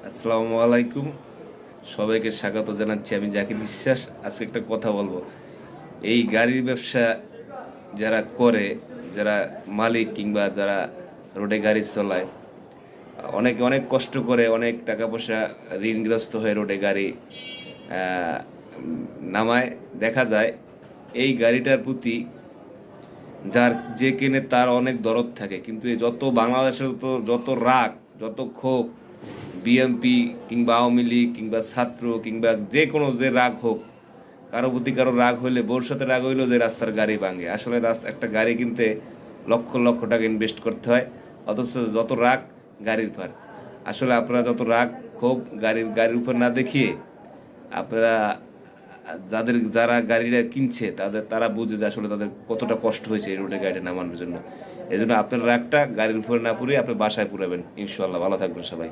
আসসালামু আলাইকুম, সবাইকে স্বাগত জানাচ্ছি। আমি জাকির বিশ্বাস। আজকে একটা কথা বলবো। এই গাড়ির ব্যবসা যারা করে, যারা মালিক কিংবা যারা রোডে গাড়ি চালায়, অনেকে অনেক কষ্ট করে, অনেক টাকা পয়সা ঋণগ্রস্ত হয়ে রোডে গাড়ি আহ, নামায়। দেখা যায় এই গাড়িটার প্রতি যার যে কেনে তার অনেক দরদ থাকে, কিন্তু এই যত বাংলাদেশের তো যত রাগ, যত ক্ষোভ, বিএনপি কিংবা আওয়ামী লীগ কিংবা ছাত্র কিংবা যে কোনো যে রাগ হোক, কারো প্রতি কারো রাগ হইলে, বোর সাথে রাগ হইলেও যে রাস্তার গাড়ি ভাঙে। আসলে রাস্তা একটা গাড়ি কিনতে লক্ষ লক্ষ টাকা ইনভেস্ট করতে হয়, অথচ যত রাগ গাড়ির ভার। আসলে আপনারা যত রাগ ক্ষোভ গাড়ির উপর না দেখিয়ে আপনারা যারা গাড়িটা কিনছে তারা বুঝে যে আসলে তাদের কতটা কষ্ট হয়েছে এই রোডে গাড়িটা নামানোর জন্য। এই জন্য আপনার রাগটা গাড়ির উপরে না পুড়ে আপনি বাসায় পুরাবেন। ইনশাল্লাহ ভালো থাকবেন সবাই।